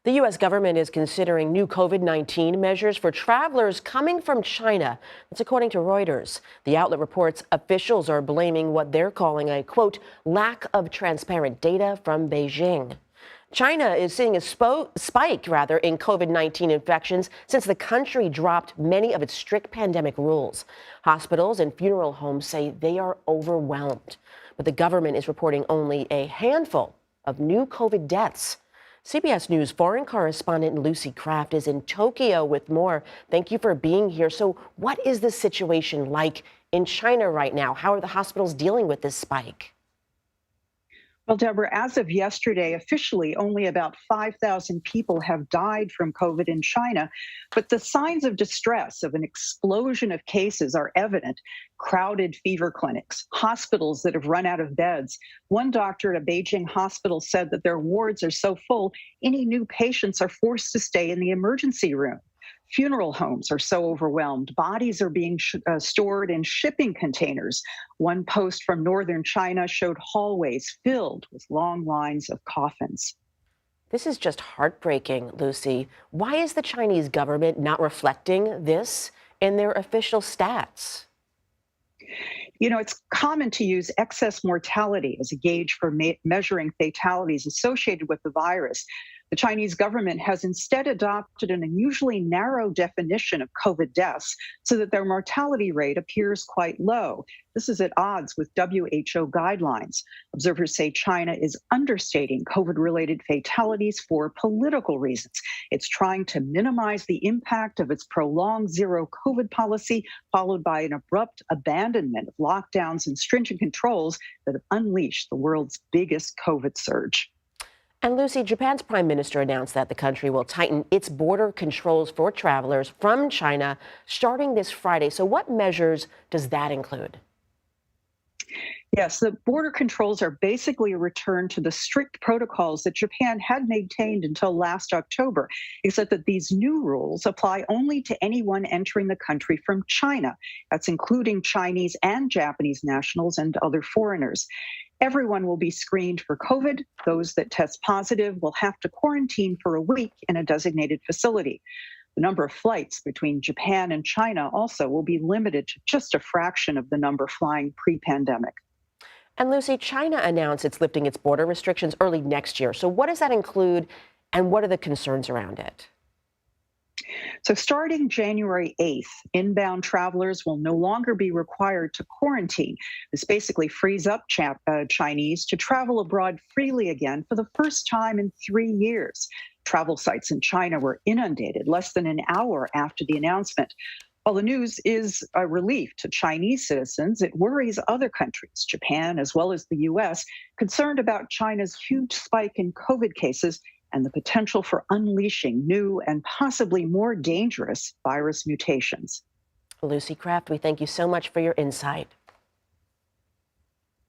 The U.S. government is considering new COVID-19 measures for travelers coming from China. That's according to Reuters. The outlet reports officials are blaming what they're calling a, quote, lack of transparent data from Beijing. China is seeing a spike in COVID-19 infections since the country dropped many of its strict pandemic rules. Hospitals and funeral homes say they are overwhelmed. But the government is reporting only a handful of new COVID deaths. CBS News foreign correspondent Lucy Kraft is in Tokyo with more. Thank you for being here. So what is the situation like in China right now? How are the hospitals dealing with this spike? Well, Deborah, as of yesterday, officially only about 5,000 people have died from COVID in China, but the signs of distress of an explosion of cases are evident. Crowded fever clinics, hospitals that have run out of beds. One doctor at a Beijing hospital said that their wards are so full, any new patients are forced to stay in the emergency room. Funeral homes are so overwhelmed. Bodies are being stored in shipping containers. One post from northern China showed hallways filled with long lines of coffins. This is just heartbreaking, Lucy. Why is the Chinese government not reflecting this in their official stats? You know, it's common to use excess mortality as a gauge for measuring fatalities associated with the virus. The Chinese government has instead adopted an unusually narrow definition of COVID deaths so that their mortality rate appears quite low. This is at odds with WHO guidelines. Observers say China is understating COVID-related fatalities for political reasons. It's trying to minimize the impact of its prolonged zero COVID policy, followed by an abrupt abandonment of lockdowns and stringent controls that have unleashed the world's biggest COVID surge. And Lucy, Japan's prime minister announced that the country will tighten its border controls for travelers from China starting this Friday. So what measures does that include? Yes, the border controls are basically a return to the strict protocols that Japan had maintained until last October, except that these new rules apply only to anyone entering the country from China. That's including Chinese and Japanese nationals and other foreigners. Everyone will be screened for COVID. Those that test positive will have to quarantine for a week in a designated facility. The number of flights between Japan and China also will be limited to just a fraction of the number flying pre-pandemic. And Lucy, China announced it's lifting its border restrictions early next year. So what does that include and what are the concerns around it? So starting January 8th, inbound travelers will no longer be required to quarantine. This basically frees up Chinese to travel abroad freely again for the first time in 3 years. Travel sites in China were inundated less than an hour after the announcement. While the news is a relief to Chinese citizens, it worries other countries, Japan as well as the U.S., concerned about China's huge spike in COVID cases and the potential for unleashing new and possibly more dangerous virus mutations. Lucy Kraft, we thank you so much for your insight.